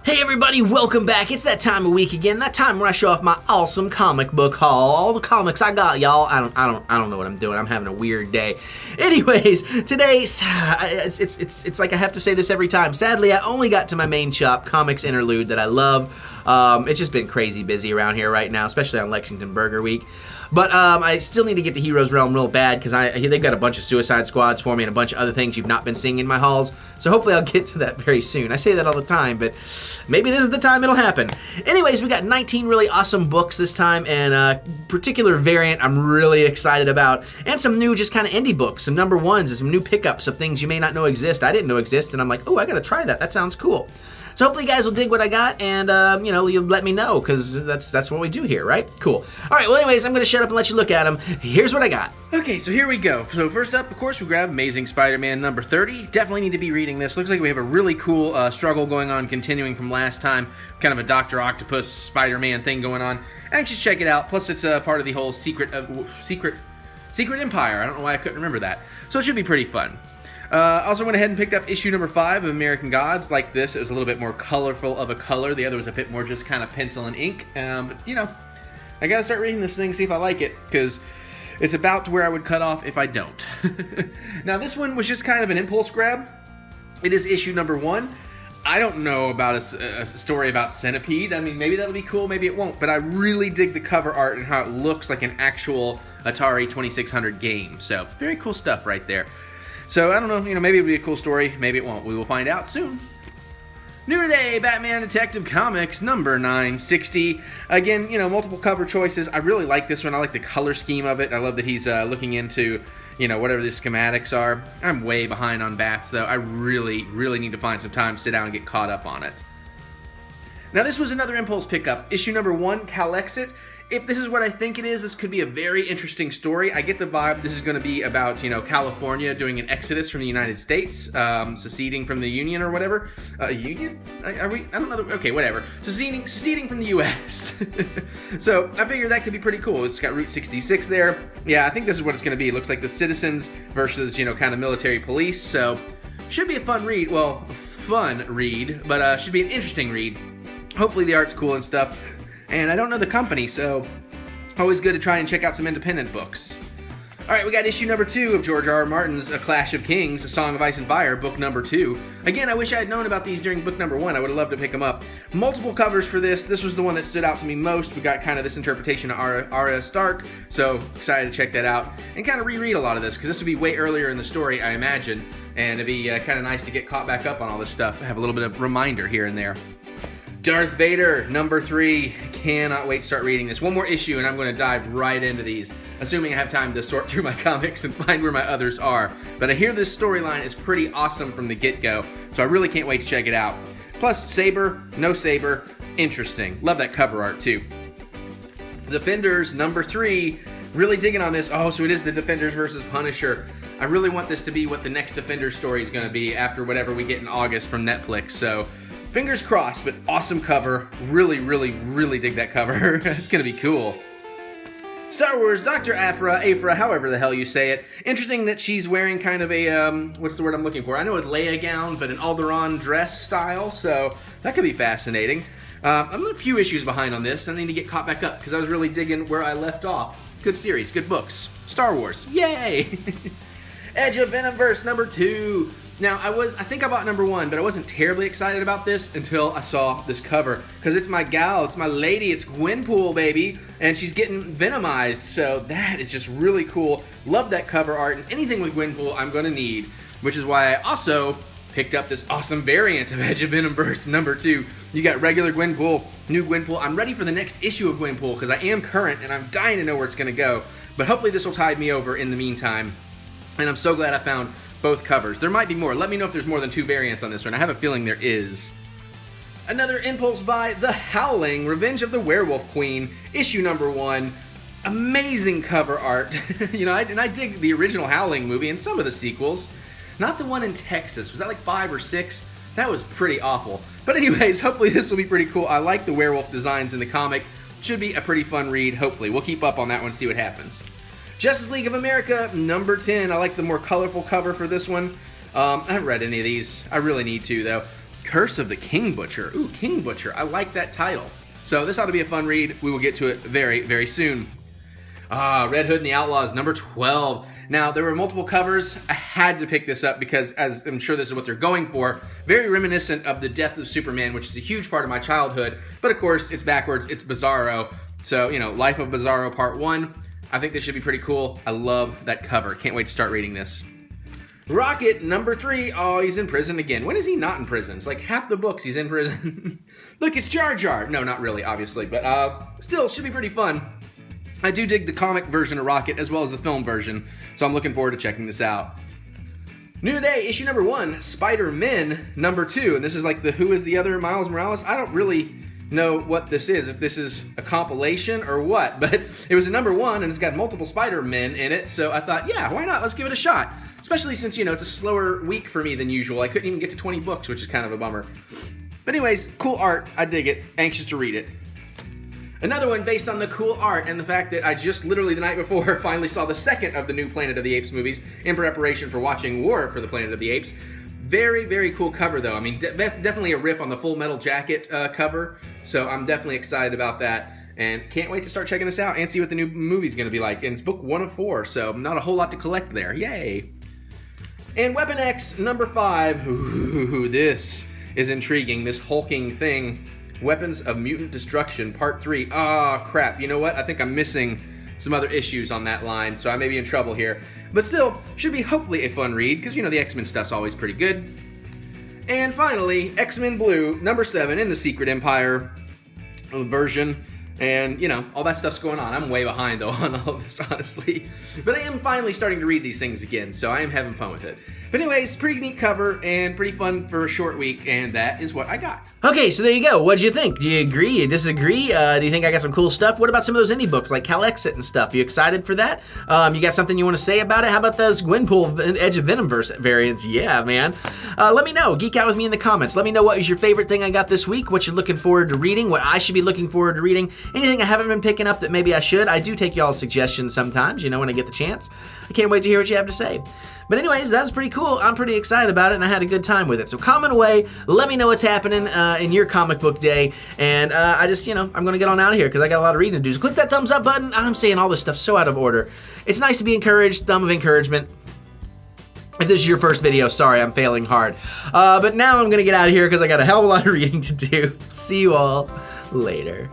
Hey everybody, welcome back. It's that time of week again. That time where I show off my awesome comic book haul. All the comics I got, y'all. I don't know what I'm doing. I'm having a weird day. Anyways, today it's like I have to say this every time. Sadly, I only got to my main shop, Comics Interlude, that I love. It's just been crazy busy around here right now, especially on Lexington Burger Week. But I still need to get to Heroes Realm real bad because they've got a bunch of Suicide Squads for me and a bunch of other things you've not been seeing in my hauls. So hopefully I'll get to that very soon. I say that all the time, but maybe this is the time it'll happen. Anyways, we got 19 really awesome books this time, and a particular variant I'm really excited about, and some new just kind of indie books, some number ones, and some new pickups of things you may not know exist. I didn't know exist, and I'm like, oh, I gotta try that. That sounds cool. So hopefully you guys will dig what I got, and, you'll let me know, because that's what we do here, right? Cool. All right, well, anyways, I'm going to shut up and let you look at them. Here's what I got. Okay, so here we go. So first up, of course, we grab Amazing Spider-Man number 30. Definitely need to be reading this. Looks like we have a really cool struggle going on, continuing from last time. Kind of a Dr. Octopus Spider-Man thing going on. Anxious to check it out. Plus, it's part of the whole Secret Empire. I don't know why I couldn't remember that. So it should be pretty fun. Also went ahead and picked up issue number 5 of American Gods. Like this, it was a little bit more colorful of a color. The other was a bit more just kind of pencil and ink. But, I gotta start reading this thing, see if I like it, because it's about to where I would cut off if I don't. Now, this one was just kind of an impulse grab. It is issue number 1. I don't know about a story about Centipede. I mean, maybe that'll be cool, maybe it won't. But I really dig the cover art and how it looks like an actual Atari 2600 game. So, very cool stuff right there. So, I don't know, maybe it'll be a cool story, maybe it won't. We will find out soon. New today, Batman Detective Comics number 960. Again, multiple cover choices. I really like this one. I like the color scheme of it. I love that he's looking into, whatever the schematics are. I'm way behind on Bats, though. I really, really need to find some time to sit down and get caught up on it. Now, this was another impulse pickup. Issue number 1, Calexit. If this is what I think it is, this could be a very interesting story. I get the vibe this is going to be about, California doing an exodus from the United States, seceding from the Union or whatever. Union? Are we? I don't know. Okay, whatever. Seceding from the U.S. So I figured that could be pretty cool. It's got Route 66 there. Yeah, I think this is what it's going to be. It looks like the citizens versus, kind of military police. So should be a fun read. Well, fun read, but should be an interesting read. Hopefully the art's cool and stuff. And I don't know the company, so always good to try and check out some independent books. Alright, we got issue number 2 of George R.R. Martin's A Clash of Kings, A Song of Ice and Fire, book number 2. Again, I wish I had known about these during book number 1. I would have loved to pick them up. Multiple covers for this. This was the one that stood out to me most. We got kind of this interpretation of Arya Stark, so excited to check that out. And kind of reread a lot of this, because this would be way earlier in the story, I imagine. And it'd be kind of nice to get caught back up on all this stuff. Have a little bit of reminder here and there. Darth Vader, number 3. Cannot wait to start reading this. One more issue and I'm going to dive right into these, assuming I have time to sort through my comics and find where my others are. But I hear this storyline is pretty awesome from the get-go, so I really can't wait to check it out. Plus, Saber, no Saber, interesting. Love that cover art too. Defenders, number 3. Really digging on this. Oh, so it is the Defenders versus Punisher. I really want this to be what the next Defenders story is going to be after whatever we get in August from Netflix, so fingers crossed, but awesome cover. Really, really, really dig that cover. It's gonna be cool. Star Wars, Dr. Aphra, however the hell you say it. Interesting that she's wearing kind of a, what's the word I'm looking for? I know a Leia gown, but an Alderaan dress style, so that could be fascinating. I'm a few issues behind on this. I need to get caught back up, because I was really digging where I left off. Good series, good books. Star Wars, yay! Edge of Venomverse, number 2. Now, I think I bought number 1, but I wasn't terribly excited about this until I saw this cover. Because it's my gal, it's my lady, it's Gwenpool, baby. And she's getting venomized, so that is just really cool. Love that cover art, and anything with Gwenpool I'm going to need. Which is why I also picked up this awesome variant of Edge of Venomverse number 2. You got regular Gwenpool, new Gwenpool. I'm ready for the next issue of Gwenpool, because I am current, and I'm dying to know where it's going to go. But hopefully this will tide me over in the meantime. And I'm so glad I found both covers. There might be more. Let me know if there's more than 2 variants on this one. I have a feeling there is. Another impulse buy, The Howling, Revenge of the Werewolf Queen, issue number 1. Amazing cover art. And I dig the original Howling movie and some of the sequels. Not the one in Texas. Was that like 5 or 6? That was pretty awful. But anyways, hopefully this will be pretty cool. I like the werewolf designs in the comic. Should be a pretty fun read, hopefully. We'll keep up on that one, see what happens. Justice League of America, number 10. I like the more colorful cover for this one. I haven't read any of these. I really need to, though. Curse of the King Butcher. Ooh, King Butcher. I like that title. So this ought to be a fun read. We will get to it very, very soon. Red Hood and the Outlaws, number 12. Now, there were multiple covers. I had to pick this up because, as I'm sure this is what they're going for, very reminiscent of the death of Superman, which is a huge part of my childhood. But of course, it's backwards. It's Bizarro. So, you know, Life of Bizarro Part 1. I think this should be pretty cool. I love that cover. Can't wait to start reading this. Rocket, number 3. Oh, he's in prison again. When is he not in prison? It's like half the books he's in prison. Look, it's Jar Jar. No, not really, obviously. But still, should be pretty fun. I do dig the comic version of Rocket as well as the film version, so I'm looking forward to checking this out. New today, issue number 1, Spider-Man number 2, and this is like the Who is the Other Miles Morales. I don't really know what this is, if this is a compilation or what, but it was a number 1 and it's got multiple Spider-Men in it, so I thought, yeah, why not? Let's give it a shot. Especially since, you know, it's a slower week for me than usual. I couldn't even get to 20 books, which is kind of a bummer. But anyways, cool art. I dig it. Anxious to read it. Another one based on the cool art and the fact that I just literally the night before finally saw the second of the new Planet of the Apes movies in preparation for watching War for the Planet of the Apes. Very, very cool cover though. I mean, definitely a riff on the Full Metal Jacket cover, so I'm definitely excited about that. And can't wait to start checking this out and see what the new movie's going to be like. And it's book 1 of 4, so not a whole lot to collect there. Yay! And Weapon X number 5. Ooh, this is intriguing. This hulking thing. Weapons of Mutant Destruction, Part 3. Ah, crap. You know what? I think I'm missing some other issues on that line, so I may be in trouble here. But still, should be hopefully a fun read, because, you know, the X-Men stuff's always pretty good. And finally, X-Men Blue, number 7, in the Secret Empire version. And, you know, all that stuff's going on. I'm way behind, though, on all of this, honestly. But I am finally starting to read these things again, so I am having fun with it. But anyways, pretty neat cover and pretty fun for a short week, and that is what I got. Okay, so there you go. What'd you think? Do you agree? You disagree? Do you think I got some cool stuff? What about some of those indie books like Cal Exit and stuff? You excited for that? You got something you want to say about it? How about those Gwenpool Edge of Venomverse variants? Yeah, man. Let me know. Geek out with me in the comments. Let me know what was your favorite thing I got this week, what you're looking forward to reading, what I should be looking forward to reading, anything I haven't been picking up that maybe I should. I do take y'all's suggestions sometimes, you know, when I get the chance. I can't wait to hear what you have to say. But anyways, that's pretty cool. I'm pretty excited about it, and I had a good time with it. So comment away. Let me know what's happening in your comic book day. And I just, you know, I'm going to get on out of here because I got a lot of reading to do. So click that thumbs up button. I'm saying all this stuff so out of order. It's nice to be encouraged. Thumb of encouragement. If this is your first video, sorry, I'm failing hard. But now I'm going to get out of here because I got a hell of a lot of reading to do. See you all later.